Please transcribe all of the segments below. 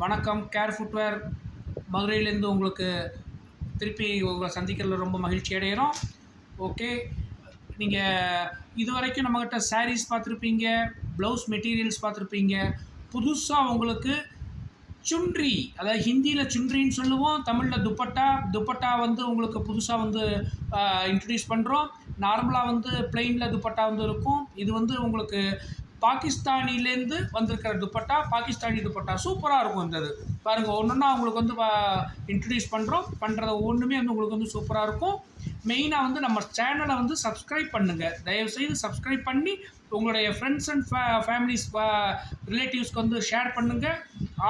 வணக்கம். Care footwear மதுரையிலேருந்து உங்களுக்கு திருப்பி உங்களை சந்திக்கிறதுல ரொம்ப மகிழ்ச்சி அடைகிறோம். ஓகே, நீங்கள் இதுவரைக்கும் நம்மக்கிட்ட சாரீஸ் பார்த்துருப்பீங்க, ப்ளவுஸ் மெட்டீரியல்ஸ் பார்த்துருப்பீங்க. புதுசாக உங்களுக்கு சுன்ரி, அதாவது ஹிந்தியில் சுன்ரின்னு சொல்லுவோம், தமிழில் துப்பட்டா. துப்பட்டா வந்து உங்களுக்கு புதுசாக வந்து இன்ட்ரடியூஸ் பண்ணுறோம். நார்மலாக வந்து பிளெயினில் துப்பட்டா வந்து இருக்கும். இது வந்து உங்களுக்கு பாகிஸ்தானிலேருந்து வந்திருக்கிற துப்பட்டா, பாகிஸ்தானி துப்பட்டா சூப்பராக இருக்கும். இந்த இது பாருங்கள், ஒன்றுன்னா உங்களுக்கு வந்து இன்ட்ரடியூஸ் பண்ணுறது ஒன்றுமே வந்து உங்களுக்கு வந்து சூப்பராக இருக்கும். மெயினாக வந்து நம்ம சேனலை வந்து சப்ஸ்கிரைப் பண்ணுங்கள். தயவுசெய்து சப்ஸ்கிரைப் பண்ணி உங்களுடைய ஃப்ரெண்ட்ஸ் அண்ட் ஃபேமிலிஸ் ரிலேட்டிவ்ஸ்க்கு வந்து ஷேர் பண்ணுங்கள்,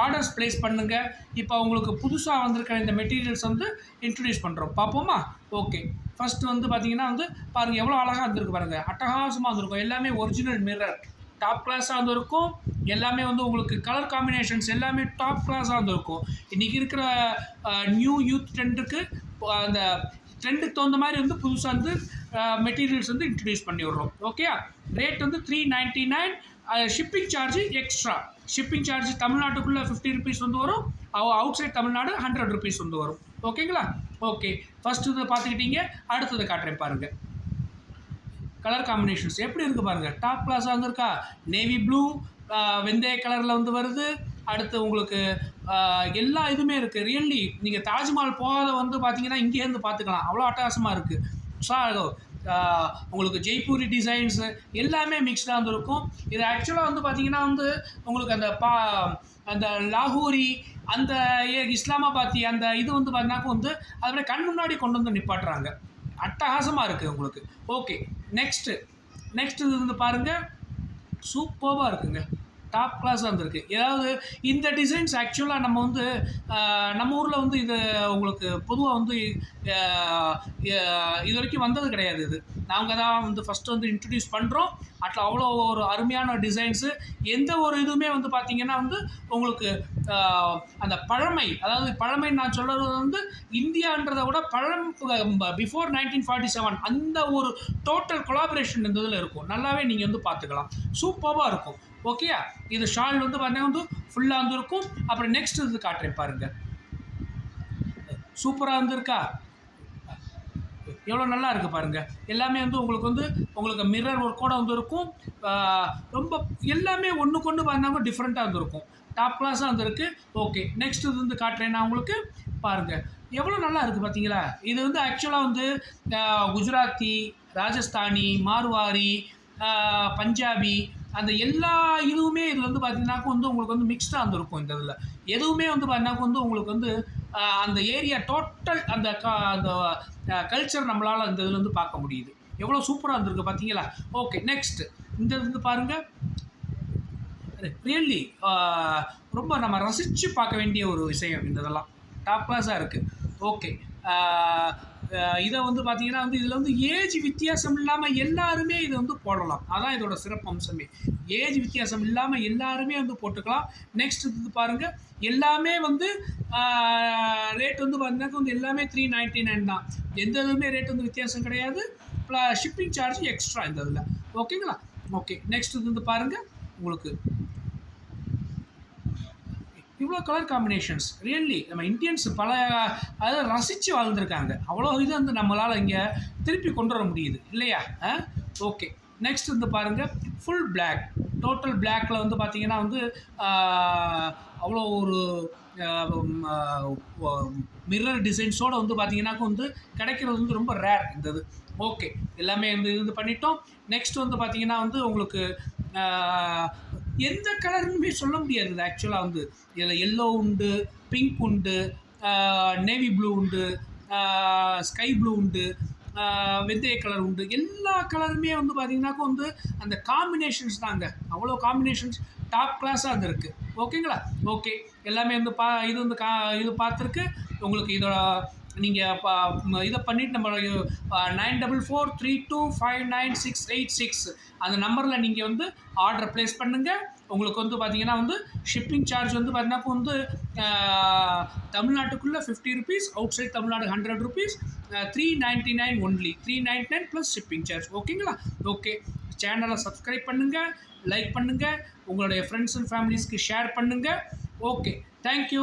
ஆர்டர்ஸ் ப்ளேஸ் பண்ணுங்கள். இப்போ உங்களுக்கு புதுசாக வந்திருக்கிற இந்த மெட்டீரியல்ஸ் வந்து இன்ட்ரடியூஸ் பண்ணுறோம். பார்ப்போமா? ஓகே, ஃபஸ்ட்டு வந்து பார்த்தீங்கன்னா வந்து பாருங்கள், எவ்வளோ அழகாக இருந்திருக்கு பாருங்கள், அட்டகாசமாக இருந்திருக்கும். எல்லாமே ஒரிஜினல் மிரர், டாப் கிளாஸாக இருந்திருக்கும். எல்லாமே வந்து உங்களுக்கு கலர் காம்பினேஷன்ஸ் எல்லாமே டாப் கிளாஸாக இருந்திருக்கும். இன்றைக்கி இருக்கிற நியூ யூத் ட்ரெண்டுக்கு, அந்த ட்ரெண்டுக்கு தகுந்த மாதிரி வந்து புதுசாக வந்து மெட்டீரியல்ஸ் வந்து இன்ட்ரடியூஸ் பண்ணி விட்றோம். ஓகே, ரேட் வந்து 399. Shipping charge extra. Shipping charge தமிழ்நாட்டுக்குள்ளே 50 ருபீஸ் வந்து வரும். அவுட் சைட் தமிழ்நாடு 100 ருபீஸ் வந்து வரும். ஓகேங்களா? ஓகே, ஃபஸ்ட்டு இதை பார்த்துக்கிட்டீங்க. அடுத்ததை காட்டுறேன் பாருங்கள். கலர் காம்பினேஷன்ஸ் எப்படி இருக்குது பாருங்கள், டாப் கிளாஸாக வந்துருக்கா. நேவி ப்ளூ, வெந்தய கலரில் வந்து வருது. அடுத்து உங்களுக்கு எல்லா இதுவுமே இருக்குது. ரியல்லி நீங்கள் தாஜ்மஹால் போகாத வந்து பார்த்தீங்கன்னா இங்கேருந்து பார்த்துக்கலாம், அவ்வளோ அட்டகாசமாக இருக்குது. உங்களுக்கு ஜெய்ப்பூரி டிசைன்ஸு எல்லாமே மிக்ஸ்டாக வந்துருக்கும். இது ஆக்சுவலாக வந்து பார்த்தீங்கன்னா வந்து உங்களுக்கு அந்த லாகூரி, அந்த இஸ்லாமாபாத்தி அந்த இது வந்து பார்த்தீங்கன்னா வந்து அதில் கண் முன்னாடி கொண்டு வந்து நிப்பாட்டுறாங்க. அட்டகாசமாக இருக்குது உங்களுக்கு. ஓகே, நெக்ஸ்ட்டு இது வந்து பாருங்கள், சூப்பராக இருக்குங்க, டாப் கிளாஸாக இருந்திருக்கு. ஏதாவது இந்த டிசைன்ஸ் ஆக்சுவலாக நம்ம வந்து நம்ம ஊரில் வந்து இது உங்களுக்கு பொதுவாக வந்து இது வரைக்கும் வந்தது கிடையாது. இது நாங்கள் தான் வந்து ஃபஸ்ட்டு வந்து இன்ட்ரடியூஸ் பண்ணுறோம். அதில் அவ்வளோ ஒரு அருமையான டிசைன்ஸு. எந்த ஒரு இதுவுமே வந்து பார்த்திங்கன்னா வந்து உங்களுக்கு அந்த பழமை, அதாவது பழமைன்னு நான் சொல்கிறது வந்து இந்தியான்றதை விட பிஃபோர் 1947 அந்த ஒரு டோட்டல் கொலாபரேஷன் இந்த இதில் இருக்கும். நல்லாவே நீங்கள் வந்து பார்த்துக்கலாம், சூப்பராக இருக்கும். ஓகேயா? இது ஷால் வந்து பார்த்தீங்கன்னா வந்து ஃபுல்லாக வந்துருக்கும். அப்புறம் நெக்ஸ்ட் இது காட்டுறேன் பாருங்கள், சூப்பராக இருந்திருக்கா, எவ்வளோ நல்லா இருக்குது பாருங்கள். எல்லாமே வந்து உங்களுக்கு மிரர் ஒர்க்கோடு வந்துருக்கும். ரொம்ப எல்லாமே ஒன்றுக்கு ஒன்று பார்த்தீங்கன்னா டிஃப்ரெண்ட்டாக இருந்திருக்கும், டாப் கிளாஸாக இருந்திருக்கு. ஓகே, நெக்ஸ்ட் இது வந்து காட்டுறேன் நான் உங்களுக்கு. பாருங்கள் எவ்வளோ நல்லா இருக்குது பார்த்தீங்களா. இது வந்து ஆக்சுவலாக வந்து குஜராத்தி, ராஜஸ்தானி, மார்வாரி, பஞ்சாபி, அந்த எல்லா இதுவுமே இதில் வந்து பார்த்தீங்கன்னாக்கும் வந்து உங்களுக்கு வந்து மிக்ஸ்டாக வந்துருக்கும். இந்த இதில் எதுவுமே வந்து பார்த்தீங்கன்னாக்கும் வந்து உங்களுக்கு வந்து அந்த ஏரியா டோட்டல் அந்த கல்ச்சர் நம்மளால் இந்த இதில் வந்து பார்க்க முடியுது. எவ்வளோ சூப்பராக இருந்திருக்கு பார்த்தீங்களா. ஓகே, நெக்ஸ்ட்டு இந்த இது பாருங்கள், ரியல்லி ரொம்ப நம்ம ரசித்து பார்க்க வேண்டிய ஒரு விஷயம். இந்த இதெல்லாம் டாப் கிளாஸாக இருக்குது. ஓகே, இதை வந்து பார்த்தீங்கன்னா வந்து இதில் வந்து ஏஜ் வித்தியாசம் இல்லாமல் எல்லாருமே இதை வந்து போடலாம். அதான் இதோட சிறப்பு அம்சமே. ஏஜ் வித்தியாசம் இல்லாமல் எல்லாருமே வந்து போட்டுக்கலாம். நெக்ஸ்ட் இது பாருங்கள், எல்லாமே வந்து ரேட் வந்து பார்த்தீங்கன்னா வந்து எல்லாமே 399 தான். எந்த இதுவுமே ரேட் வந்து வித்தியாசம் கிடையாது. ஷிப்பிங் சார்ஜ் எக்ஸ்ட்ரா இந்த இதில். ஓகேங்களா? ஓகே, நெக்ஸ்ட் இது வந்து பாருங்கள், உங்களுக்கு இவ்வளோ கலர் காம்பினேஷன்ஸ். ரியல்லி நம்ம இந்தியன்ஸ் அதை ரசித்து வாழ்ந்துருக்காங்க. அவ்வளோ இது வந்து நம்மளால் இங்கே திருப்பி கொண்டு வர முடியுது இல்லையா? ஓகே, நெக்ஸ்ட் வந்து பாருங்கள், ஃபுல் பிளாக், டோட்டல் பிளாக்கில் வந்து பார்த்திங்கன்னா வந்து அவ்வளோ ஒரு மிரர் டிசைன்ஸோடு வந்து பார்த்திங்கன்னாக்கும் வந்து கிடைக்கிறது வந்து ரொம்ப ரேர் இந்த இது. ஓகே, எல்லாமே வந்து இது பண்ணிட்டோம். நெக்ஸ்ட் வந்து பார்த்திங்கன்னா வந்து உங்களுக்கு எந்த கலருமே சொல்ல முடியாது. இது ஆக்சுவலாக வந்து இதில் எல்லோ உண்டு, பிங்க் உண்டு, நேவி ப்ளூ உண்டு, ஸ்கை ப்ளூ உண்டு, வெந்தய கலர் உண்டு. எல்லா கலருமே வந்து பார்த்திங்கனாக்கும் வந்து அந்த காம்பினேஷன்ஸ் தாங்க, அவ்வளோ காம்பினேஷன்ஸ் டாப் கிளாஸாக இருந்திருக்கு. ஓகேங்களா? ஓகே, எல்லாமே வந்து இது வந்து இது பார்த்துருக்கு உங்களுக்கு. இதோட நீங்கள் இதை பண்ணிவிட்டு நம்ம 9443259686 அந்த நம்பரில் நீங்கள் வந்து ஆர்டர் ப்ளேஸ் பண்ணுங்கள். உங்களுக்கு வந்து பார்த்திங்கன்னா வந்து ஷிப்பிங் சார்ஜ் வந்து பார்த்தீங்கன்னா வந்து தமிழ்நாட்டுக்குள்ளே 50 rupees, outside Tamil Nadu 100 rupees, 399 only, 399 plus shipping charge. ஓகேங்களா? ஓகே, சேனலை சப்ஸ்கிரைப் பண்ணுங்கள், லைக் பண்ணுங்கள், உங்களுடைய ஃப்ரெண்ட்ஸ் அண்ட் ஃபேமிலிஸ்க்கு ஷேர் பண்ணுங்கள். Okay, thank you.